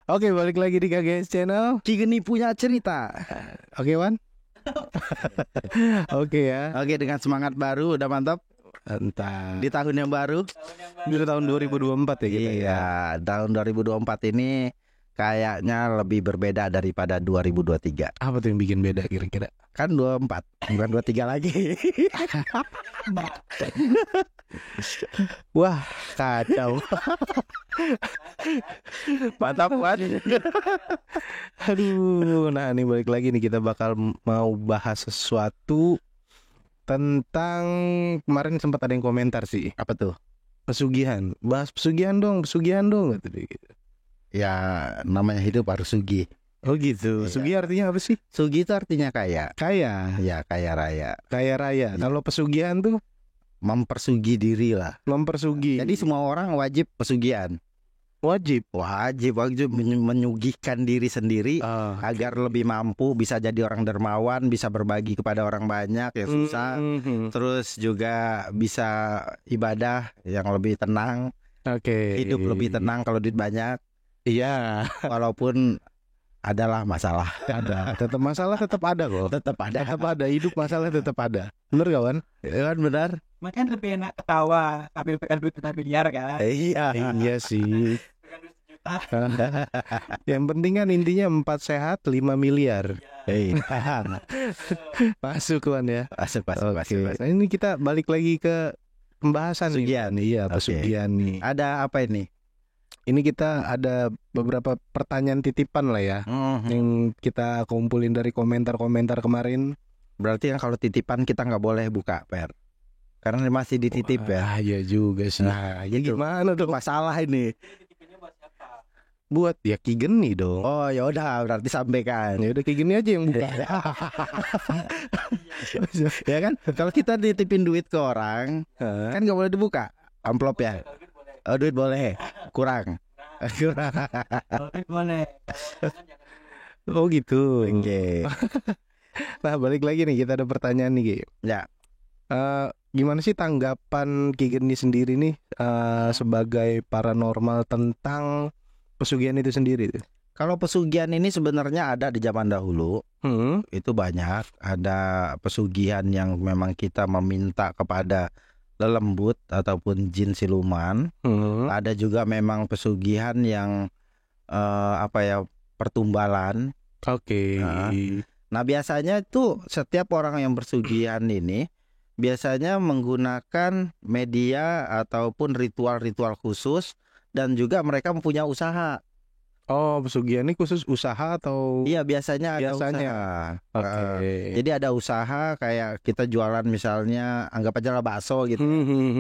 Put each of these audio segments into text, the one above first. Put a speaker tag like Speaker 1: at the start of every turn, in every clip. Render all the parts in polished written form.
Speaker 1: Oke, balik lagi di KGS Channel.
Speaker 2: Ki Geni punya cerita.
Speaker 1: Oke, Wan. Oke ya.
Speaker 2: Oke, dengan semangat baru udah mantap
Speaker 1: Entah
Speaker 2: di tahun yang baru.
Speaker 1: di tahun 2024 ya kita ya.
Speaker 2: Iya, tahun 2024 ini kayaknya lebih berbeda daripada 2023.
Speaker 1: Apa tuh yang bikin beda kira-kira?
Speaker 2: Kan 24, bukan 23 lagi.
Speaker 1: Wah, kacau.
Speaker 2: Mantap banget.
Speaker 1: Aduh, nah ini balik lagi nih, kita bakal mau bahas sesuatu tentang kemarin sempat ada yang komentar sih,
Speaker 2: Apa tuh?
Speaker 1: pesugihan. Bahas pesugihan dong kata dia gitu.
Speaker 2: Ya, namanya hidup harus sugih.
Speaker 1: Oh gitu.
Speaker 2: Iya.
Speaker 1: Sugih artinya apa sih?
Speaker 2: Sugih itu artinya kaya.
Speaker 1: Kaya.
Speaker 2: Ya, kaya raya.
Speaker 1: Kaya raya. Kalau pesugihan tuh
Speaker 2: Mempersugi diri lah.
Speaker 1: mempersugi.
Speaker 2: Jadi semua orang wajib pesugihan.
Speaker 1: wajib.
Speaker 2: Wajib menyugihkan diri sendiri agar lebih mampu, bisa jadi orang dermawan, bisa berbagi kepada orang banyak yang susah. Terus juga bisa ibadah yang lebih tenang,
Speaker 1: Oke.
Speaker 2: hidup lebih tenang kalau duit banyak.
Speaker 1: Iya.
Speaker 2: Walaupun adalah masalah,
Speaker 1: Ada. Tetap masalah tetap ada kok.
Speaker 2: tetap ada.
Speaker 1: Tetap ada, hidup masalah tetap ada. Bener kawan?
Speaker 2: Ya kan, benar?
Speaker 3: Makanya lebih enak ketawa tapi pegang duit juta miliar kan.
Speaker 2: Iya.
Speaker 1: Iya sih.
Speaker 3: Pegang duit sejuta.
Speaker 1: Yang penting kan intinya 4 sehat 5 miliar. Masuk kawan ya.
Speaker 2: Masuk.
Speaker 1: Oke. Nah, ini kita balik lagi ke pembahasan
Speaker 2: Pesugihan.
Speaker 1: nih. Iya,
Speaker 2: Oke.
Speaker 1: pesugihan nih.
Speaker 2: Ada apa ini?
Speaker 1: Ini kita ada beberapa pertanyaan titipan lah ya, yang kita kumpulin dari komentar-komentar kemarin.
Speaker 2: Berarti kan kalau titipan kita nggak boleh buka, Per. Karena masih dititip ya.
Speaker 1: Ah, iya juga sih.
Speaker 2: Nah,
Speaker 1: Ya
Speaker 2: gitu.
Speaker 1: gimana dong?
Speaker 2: Masalah ini.
Speaker 3: Titipinnya buat siapa?
Speaker 1: Buat ya Ki Geni dong.
Speaker 2: Oh, ya udah, berarti sampaikan.
Speaker 1: Ya udah Ki Geni aja yang buka.
Speaker 2: Ya kan? Kalau kita ditipin duit ke orang,
Speaker 1: Hah?
Speaker 2: kan nggak boleh dibuka amplop ya.
Speaker 3: Kalau duit boleh.
Speaker 2: Oh, duit boleh. Kurang. Kurang.
Speaker 3: Kalau duit boleh. Jangan dulu.
Speaker 1: Oh gitu.
Speaker 2: Oke.
Speaker 1: Nah balik lagi nih, kita ada pertanyaan nih Ki.
Speaker 2: Ya.
Speaker 1: Gimana sih tanggapan Ki Geni sendiri nih sebagai paranormal tentang pesugihan itu sendiri tuh?
Speaker 2: Kalau pesugihan ini sebenarnya ada di zaman dahulu. Itu banyak. Ada pesugihan yang memang kita meminta kepada lelembut ataupun jin siluman. Ada juga memang pesugihan yang pertumbalan.
Speaker 1: Oke.
Speaker 2: Nah, biasanya itu setiap orang yang bersugihan ini biasanya menggunakan media ataupun ritual-ritual khusus, dan juga mereka mempunyai usaha.
Speaker 1: Oh, pesugihan ini khusus usaha atau?
Speaker 2: Iya, biasanya ada
Speaker 1: Biasanya.
Speaker 2: usaha.
Speaker 1: Oke.
Speaker 2: Jadi ada usaha kayak kita jualan, misalnya anggap aja lah bakso gitu.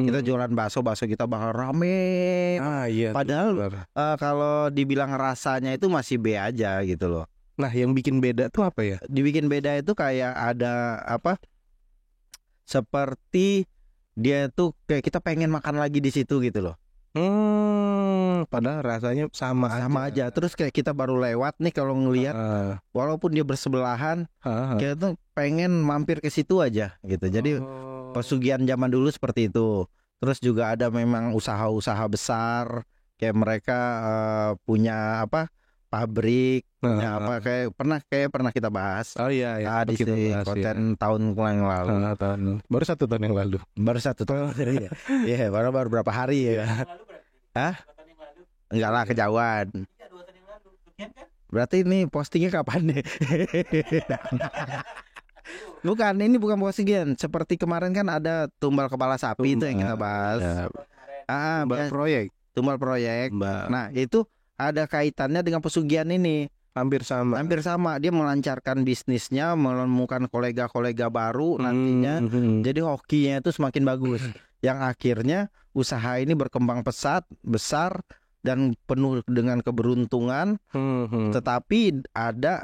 Speaker 2: Kita jualan bakso kita bakal rame.
Speaker 1: Ah iya.
Speaker 2: Padahal
Speaker 1: benar.
Speaker 2: kalau dibilang rasanya itu masih B aja gitu loh.
Speaker 1: Nah, yang bikin beda tuh apa ya?
Speaker 2: Dibikin beda itu kayak ada seperti dia tuh kayak kita pengen makan lagi di situ gitu loh.
Speaker 1: Padahal rasanya sama
Speaker 2: aja. Terus kayak kita baru lewat nih, kalau ngelihat walaupun dia bersebelahan, kita tuh pengen mampir ke situ aja gitu. Jadi pesugihan zaman dulu seperti itu. Terus juga ada memang usaha-usaha besar, kayak mereka punya pabrik, punya kayak pernah kita bahas.
Speaker 1: Oh iya ya.
Speaker 2: Di
Speaker 1: Kita bahas,
Speaker 2: konten tahun yang lalu.
Speaker 1: Baru 1 tahun yang lalu.
Speaker 2: Baru 1 tahun. Iya, baru berapa hari ya?
Speaker 3: Lalu berarti.
Speaker 2: Hah?
Speaker 3: 2 tahun yang lalu.
Speaker 2: Enggak lah, kejauhan.
Speaker 3: Iya, 2 tahun yang lalu. Pesugihan kan?
Speaker 2: Berarti ini postingnya kapan nih? Bukan, ini bukan pesugihan. Seperti kemarin kan ada tumbal kepala sapi, itu yang kita bahas.
Speaker 1: Ya, proyek.
Speaker 2: Tumbal proyek.
Speaker 1: Mbak.
Speaker 2: Nah, itu ada kaitannya dengan pesugihan ini.
Speaker 1: Hampir sama.
Speaker 2: Dia melancarkan bisnisnya, menemukan kolega-kolega baru nantinya. Jadi hokinya itu semakin bagus. Yang akhirnya usaha ini berkembang pesat, besar, dan penuh dengan keberuntungan. Tetapi ada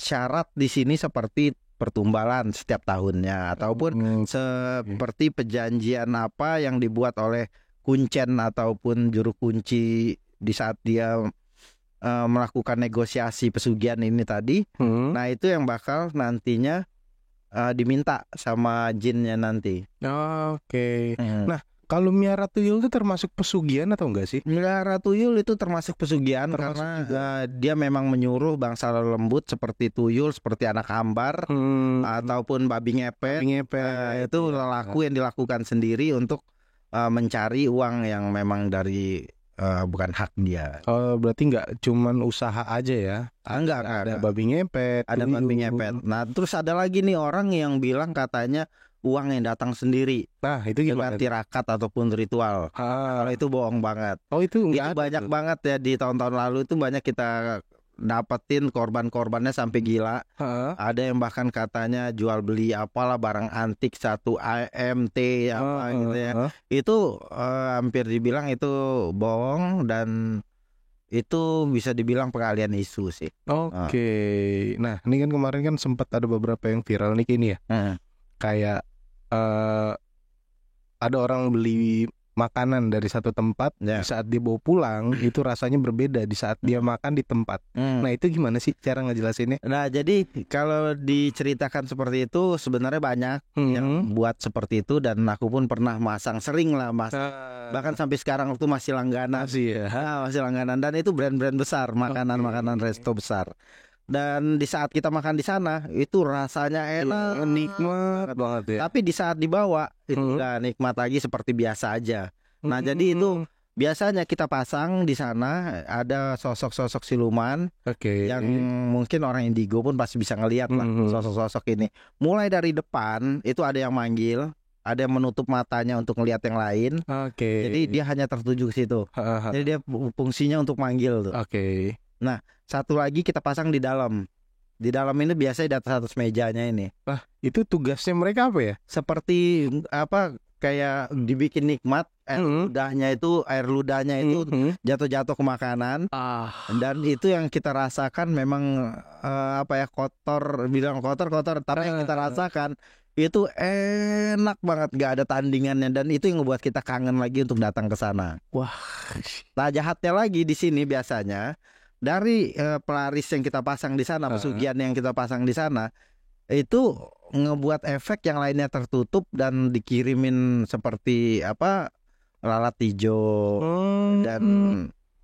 Speaker 2: syarat di sini seperti pertumbalan setiap tahunnya, ataupun seperti perjanjian apa yang dibuat oleh kuncen ataupun juru kunci di saat dia melakukan negosiasi pesugihan ini tadi. Nah, itu yang bakal nantinya diminta sama jinnya nanti.
Speaker 1: Oke. Nah, Kalau miara tuyul itu termasuk pesugihan atau enggak sih?
Speaker 2: Melihara tuyul itu termasuk pesugihan
Speaker 1: Termasuk
Speaker 2: karena
Speaker 1: juga.
Speaker 2: dia memang menyuruh bangsa lembut seperti tuyul, seperti anak hambar ataupun babi ngepet.
Speaker 1: Ngepet.
Speaker 2: Itu laku yang dilakukan sendiri untuk mencari uang yang memang dari bukan hak dia.
Speaker 1: Oh, berarti nggak cuman usaha aja ya?
Speaker 2: Enggak,
Speaker 1: Ada
Speaker 2: enggak.
Speaker 1: babi ngepet,
Speaker 2: Ada
Speaker 1: tuyul.
Speaker 2: babi ngepet. Nah, terus ada lagi nih orang yang bilang katanya uang yang datang sendiri
Speaker 1: Nah, itu
Speaker 2: dengan
Speaker 1: gimana?
Speaker 2: tirakat ataupun ritual. Kalau itu bohong banget.
Speaker 1: Oh, itu
Speaker 2: Itu
Speaker 1: nggak ada
Speaker 2: banyak
Speaker 1: tuh.
Speaker 2: banget ya di tahun-tahun lalu itu banyak kita dapetin korban-korbannya sampai gila.
Speaker 1: Heeh.
Speaker 2: Ada yang bahkan katanya jual beli apalah barang antik 1 AMT apa gitu ya.
Speaker 1: Heeh.
Speaker 2: Itu hampir dibilang itu bohong dan itu bisa dibilang pengalian isu sih.
Speaker 1: Oke. Nah, ini kan kemarin kan sempat ada beberapa yang viral nih kini ya.
Speaker 2: Heeh.
Speaker 1: Kayak ada orang beli makanan dari satu tempat,
Speaker 2: Ya.
Speaker 1: di saat dia bawa pulang itu rasanya berbeda di saat dia makan di tempat.
Speaker 2: Hmm.
Speaker 1: Nah, itu gimana sih cara ngejelasinnya?
Speaker 2: Nah, jadi kalau diceritakan seperti itu sebenarnya banyak yang buat seperti itu dan aku pun pernah sering lah bahkan sampai sekarang waktu masih langganan.
Speaker 1: Masih ya.
Speaker 2: Masih langganan dan itu brand-brand besar, makanan-makanan resto besar. Dan di saat kita makan di sana itu rasanya enak,
Speaker 1: Nikmat banget ya.
Speaker 2: tapi di saat dibawa itu nggak nikmat lagi seperti biasa aja. Nah, jadi itu biasanya kita pasang di sana ada sosok-sosok siluman
Speaker 1: Oke.
Speaker 2: yang mungkin orang indigo pun pasti bisa ngelihat lah sosok-sosok ini. Mulai dari depan itu ada yang manggil, ada yang menutup matanya untuk ngelihat yang lain.
Speaker 1: Oke.
Speaker 2: Jadi dia hanya tertuju ke situ. Jadi dia fungsinya untuk manggil tuh.
Speaker 1: Oke.
Speaker 2: Nah, satu lagi kita pasang di dalam. Di dalam ini biasanya di atas mejanya ini.
Speaker 1: Itu tugasnya mereka apa ya?
Speaker 2: Seperti apa kayak dibikin nikmat, air ludahnya itu jatuh-jatuh ke makanan. Dan itu yang kita rasakan memang kotor, bilang kotor, tapi yang kita rasakan itu enak banget, gak ada tandingannya dan itu yang membuat kita kangen lagi untuk datang ke sana.
Speaker 1: Wah.
Speaker 2: Nah, jahatnya lagi di sini biasanya dari pelaris yang kita pasang di sana, pesugihan yang kita pasang di sana itu ngebuat efek yang lainnya tertutup dan dikirimin seperti lalat hijau dan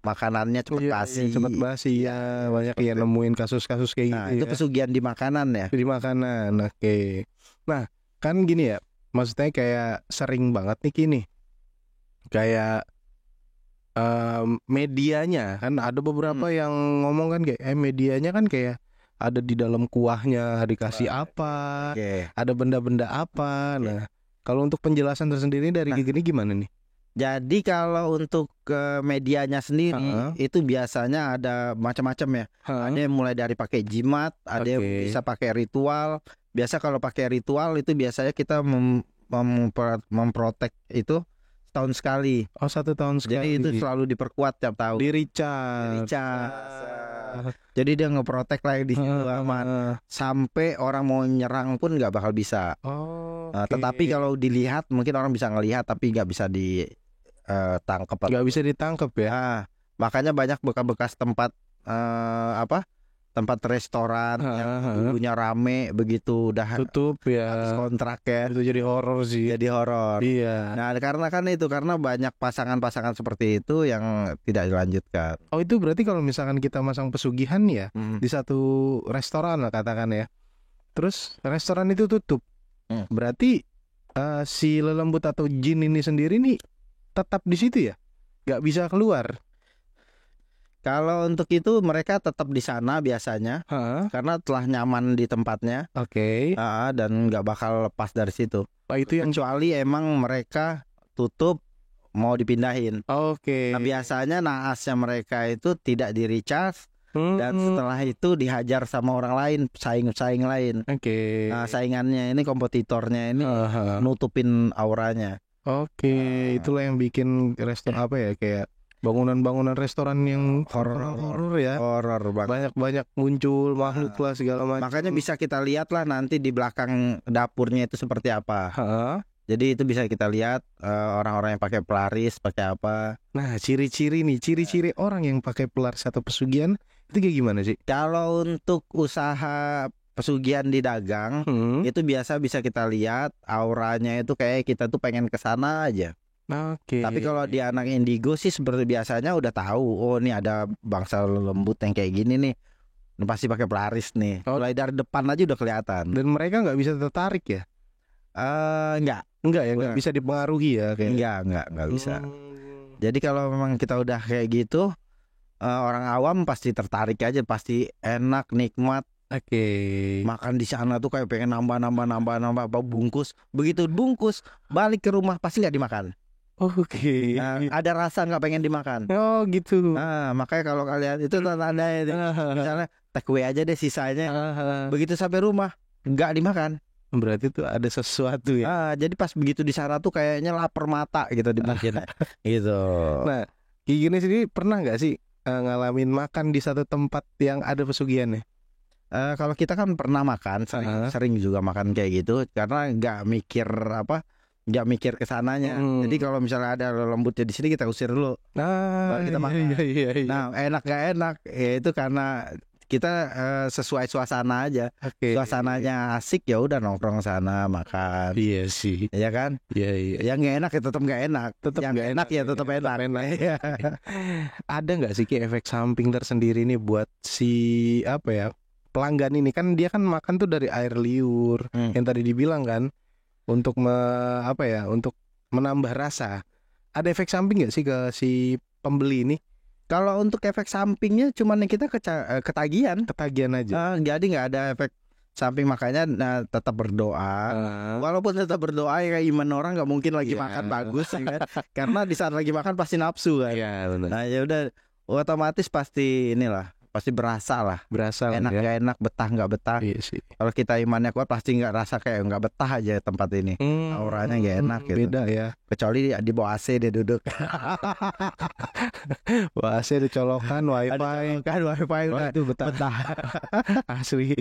Speaker 2: makanannya cepat basi.
Speaker 1: Cepat basi ya, banyak yang nemuin kasus-kasus kayak
Speaker 2: Nah,
Speaker 1: gitu.
Speaker 2: itu
Speaker 1: Ya.
Speaker 2: pesugihan di makanan ya.
Speaker 1: Di makanan. Oke. Nah, kan gini ya. Maksudnya kayak sering banget nih kini. Kayak medianya kan ada beberapa yang ngomong kan kayak medianya kan kayak ada di dalam kuahnya dikasih apa, ada benda-benda apa. Nah, kalau untuk penjelasan tersendiri dari Gigi ini gimana nih?
Speaker 2: Jadi kalau untuk medianya sendiri itu biasanya ada macam-macam ya. Ada yang mulai dari pakai jimat, ada yang bisa pakai ritual. Biasa kalau pakai ritual itu biasanya kita memprotek itu setahun sekali.
Speaker 1: Oh, 1 tahun sekali.
Speaker 2: Jadi itu selalu diperkuat tiap tahun.
Speaker 1: Di Richard.
Speaker 2: Jadi dia ngeprotek lagi di situ aman. Sampai orang mau nyerang pun nggak bakal bisa. Tetapi kalau dilihat mungkin orang bisa ngelihat tapi nggak bisa ditangkap.
Speaker 1: Nggak bisa ditangkap ya.
Speaker 2: Makanya banyak bekas-bekas tempat tempat restoran yang dulunya rame begitu udah
Speaker 1: tutup ya,
Speaker 2: habis kontraknya.
Speaker 1: Itu jadi horor sih.
Speaker 2: Jadi horor.
Speaker 1: Iya.
Speaker 2: Nah, karena banyak pasangan-pasangan seperti itu yang tidak dilanjutkan.
Speaker 1: Oh, itu berarti kalau misalkan kita masang pesugihan ya di satu restoran lah katakan ya. Terus restoran itu tutup. Berarti si lelembut atau jin ini sendiri nih tetap di situ ya? Gak bisa keluar.
Speaker 2: Kalau untuk itu mereka tetap di sana biasanya, karena telah nyaman di tempatnya.
Speaker 1: Oke.
Speaker 2: Dan nggak bakal lepas dari situ.
Speaker 1: Itu yang
Speaker 2: kecuali emang mereka tutup mau dipindahin.
Speaker 1: Oke.
Speaker 2: Nah, biasanya naasnya mereka itu tidak di recharge dan setelah itu dihajar sama orang lain, saing lain.
Speaker 1: Oke.
Speaker 2: Nah, saingannya ini, kompetitornya ini nutupin auranya.
Speaker 1: Oke, itulah yang bikin restoran apa ya, kayak bangunan-bangunan restoran yang horor ya.
Speaker 2: Horor banget.
Speaker 1: Banyak muncul makhluk lah segala macam.
Speaker 2: Makanya bisa kita lihat lah nanti di belakang dapurnya itu seperti apa. Jadi itu bisa kita lihat orang-orang yang pakai pelaris, pakai apa.
Speaker 1: Nah, ciri-ciri orang yang pakai pelaris atau pesugihan itu kayak gimana sih?
Speaker 2: Kalau untuk usaha pesugihan di dagang itu biasa bisa kita lihat auranya itu kayak kita tuh pengen kesana aja.
Speaker 1: Oke.
Speaker 2: Tapi kalau di anak indigo sih seperti biasanya udah tahu, oh ini ada bangsa lembut yang kayak gini nih, ini pasti pakai pelaris nih. Mulai dari depan aja udah kelihatan.
Speaker 1: Dan mereka nggak bisa tertarik ya?
Speaker 2: Enggak
Speaker 1: ya, nggak bisa dipengaruhi ya kayak.
Speaker 2: Enggak bisa. Jadi kalau memang kita udah kayak gitu, orang awam pasti tertarik aja, pasti enak, nikmat.
Speaker 1: Oke.
Speaker 2: Makan di sana tuh kayak pengen nambah apa bungkus. Begitu bungkus, balik ke rumah pasti nggak dimakan.
Speaker 1: Oke.
Speaker 2: Ada rasa nggak pengen dimakan.
Speaker 1: Oh gitu.
Speaker 2: Makanya kalau kalian itu tanda itu, misalnya take away aja deh sisanya. Begitu sampai rumah nggak dimakan.
Speaker 1: Berarti tuh ada sesuatu ya.
Speaker 2: Jadi pas begitu di sana tuh kayaknya lapar mata gitu dimakan. Gitu.
Speaker 1: Nah, kayak gini sendiri pernah nggak sih ngalamin makan di satu tempat yang ada pesugihannya?
Speaker 2: Kalau kita kan pernah makan, sering juga makan kayak gitu, karena nggak mikir kesananya. Jadi kalau misalnya ada lembutnya di sini kita usir dulu. Baru kita makan.
Speaker 1: Iya.
Speaker 2: Nah, enak nggak enak, ya itu karena kita sesuai suasana aja. Suasananya asik ya udah nongkrong sana makan.
Speaker 1: Iya sih.
Speaker 2: Iya kan?
Speaker 1: Iya.
Speaker 2: Yang nggak enak ya tetap nggak enak. Yang nggak enak ya tetap enak.
Speaker 1: Ada nggak sih kayak efek samping tersendiri nih buat si pelanggan ini? Kan dia kan makan tuh dari air liur yang tadi dibilang kan, untuk untuk menambah rasa. Ada efek samping nggak sih ke si pembeli ini?
Speaker 2: Kalau untuk efek sampingnya cuman kita ketagihan aja. Jadi nggak ada efek samping, makanya tetap berdoa. Walaupun tetap berdoa ya, iman orang nggak mungkin lagi makan bagus ya kan? Karena di saat lagi makan pasti nafsu kan.
Speaker 1: Iya benar.
Speaker 2: Nah ya udah otomatis pasti berasa lah. Enak
Speaker 1: ya?
Speaker 2: gak enak, betah nggak betah.
Speaker 1: Iya sih.
Speaker 2: Kalau kita imannya kuat pasti nggak rasa kayak nggak betah aja tempat ini. Auranya nggak enak gitu.
Speaker 1: Beda ya.
Speaker 2: Kecuali di bawah AC dia duduk.
Speaker 1: Bawah AC dicolokan wifi.
Speaker 2: Udah
Speaker 1: itu betah. Asli.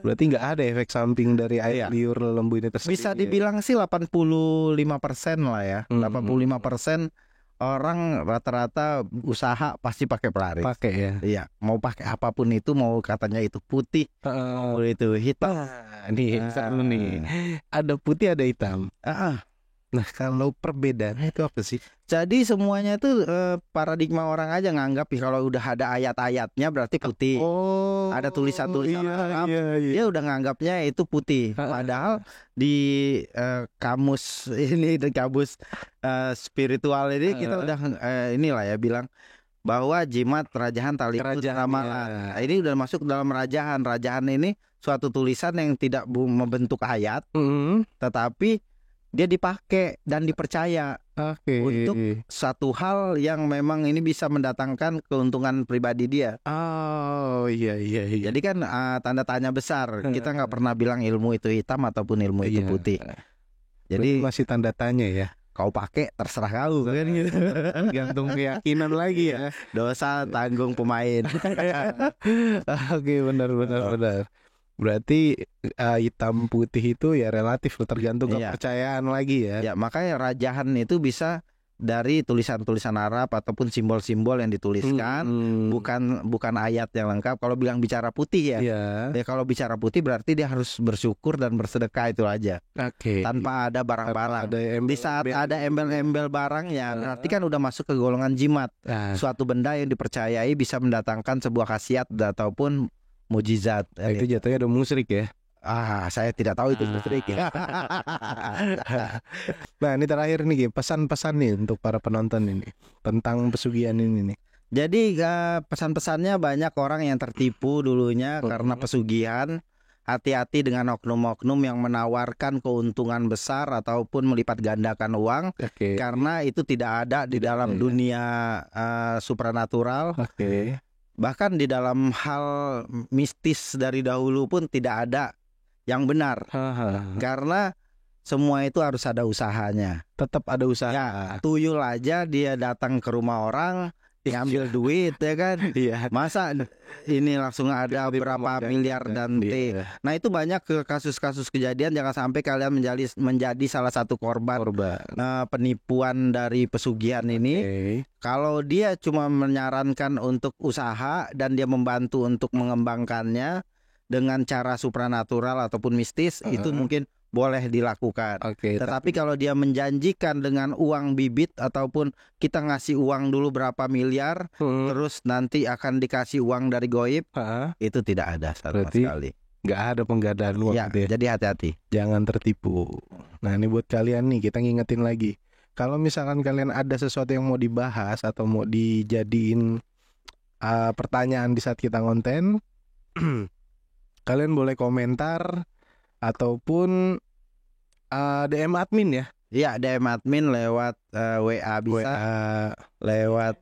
Speaker 1: Berarti nggak ada efek samping dari air liur lembu ini tersendiri.
Speaker 2: Bisa dibilang sih 85% lah ya. 85% orang rata-rata usaha pasti pakai pelaris.
Speaker 1: Pakai ya.
Speaker 2: Iya, mau pakai apapun itu, mau katanya itu putih, mau itu hitam.
Speaker 1: Nih, seru nih. Ada putih, ada hitam. Nah, kalau perbedaannya itu apa sih?
Speaker 2: Jadi semuanya itu paradigma orang aja nganggap kalau udah ada ayat-ayatnya berarti putih. Ada tulisan-tulisan Arab, dia udah nganggapnya itu putih. Padahal di kamus spiritual ini kita udah bilang bahwa jimat rajahan talikut ramalan. Ini udah masuk dalam rajahan. Rajahan ini suatu tulisan yang tidak membentuk ayat, tetapi dia dipakai dan dipercaya untuk satu hal yang memang ini bisa mendatangkan keuntungan pribadi dia.
Speaker 1: Iya.
Speaker 2: Jadi kan tanda tanya besar. Kita nggak pernah bilang ilmu itu hitam ataupun ilmu itu putih. Jadi
Speaker 1: masih tanda tanya ya.
Speaker 2: Kau pakai terserah kau kan gitu.
Speaker 1: Gantung keyakinan lagi ya.
Speaker 2: Dosa tanggung pemain.
Speaker 1: Oke, benar. Berarti hitam putih itu ya relatif, tergantung kepercayaan lagi ya.
Speaker 2: Ya, makanya rajahan itu bisa dari tulisan-tulisan Arab ataupun simbol-simbol yang dituliskan, bukan ayat yang lengkap. Kalau bilang bicara putih ya kalau bicara putih berarti dia harus bersyukur dan bersedekah, itu aja. Tanpa ada barang-barang. Di saat ada embel-embel barangnya, berarti kan udah masuk ke golongan jimat. Suatu benda yang dipercayai bisa mendatangkan sebuah khasiat ataupun mujizat.
Speaker 1: Itu jatuhnya udah musyrik ya.
Speaker 2: Saya tidak tahu itu musyrik.
Speaker 1: Nah, ini terakhir nih, pesan-pesan nih untuk para penonton ini tentang pesugihan ini nih.
Speaker 2: Jadi pesan-pesannya, banyak orang yang tertipu dulunya karena pesugihan. Hati-hati dengan oknum-oknum yang menawarkan keuntungan besar ataupun melipat gandakan uang, karena itu tidak ada di dalam dunia supranatural. Bahkan di dalam hal mistis dari dahulu pun tidak ada yang benar. Karena semua itu harus ada usahanya.
Speaker 1: Tetap ada usaha.
Speaker 2: Ya, tuyul aja dia datang ke rumah orang ngambil duit ya kan. Masa ini langsung ada berapa miliar dan Nah, itu banyak kasus-kasus kejadian. Jangan sampai kalian menjadi salah satu korban penipuan dari pesugihan ini. Kalau dia cuma menyarankan untuk usaha dan dia membantu untuk mengembangkannya dengan cara supranatural ataupun mistis, itu mungkin boleh dilakukan.
Speaker 1: Oke,
Speaker 2: Tetapi kalau dia menjanjikan dengan uang bibit ataupun kita ngasih uang dulu berapa miliar, terus nanti akan dikasih uang dari goib, itu tidak ada sama
Speaker 1: Berarti
Speaker 2: sekali.
Speaker 1: nggak ada penggadaan uang
Speaker 2: Ya,
Speaker 1: gitu ya.
Speaker 2: jadi hati-hati.
Speaker 1: Jangan tertipu. Nah, ini buat kalian nih, kita ngingetin lagi. Kalau misalkan kalian ada sesuatu yang mau dibahas atau mau dijadiin pertanyaan di saat kita konten, kalian boleh komentar ataupun DM admin ya.
Speaker 2: Iya, DM admin lewat WA bisa, lewat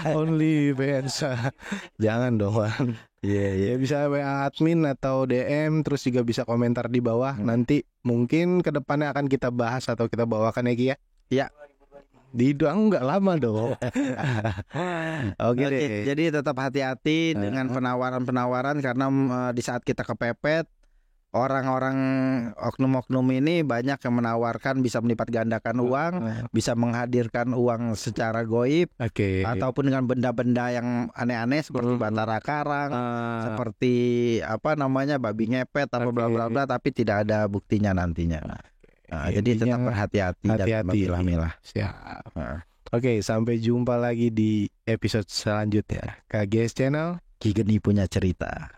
Speaker 1: OnlyFans. Jangan dong, Wan. Ya bisa WA admin atau DM, terus juga bisa komentar di bawah. Nanti mungkin kedepannya akan kita bahas atau kita bawakan ya Ki ya.
Speaker 2: Iya.
Speaker 1: Di doang nggak lama dong. Oke deh.
Speaker 2: Jadi tetap hati-hati dengan penawaran-penawaran karena di saat kita kepepet, orang-orang oknum-oknum ini banyak yang menawarkan bisa melipat gandakan uang, bisa menghadirkan uang secara goib, ataupun dengan benda-benda yang aneh-aneh seperti batara karang, seperti apa namanya babi ngepet atau bla bla bla, tapi tidak ada buktinya nantinya. Jadi tetap berhati-hati dan memilah-milah.
Speaker 1: Siap. Oke, sampai jumpa lagi di episode selanjutnya. KGS Channel,
Speaker 2: Ki Geni punya cerita.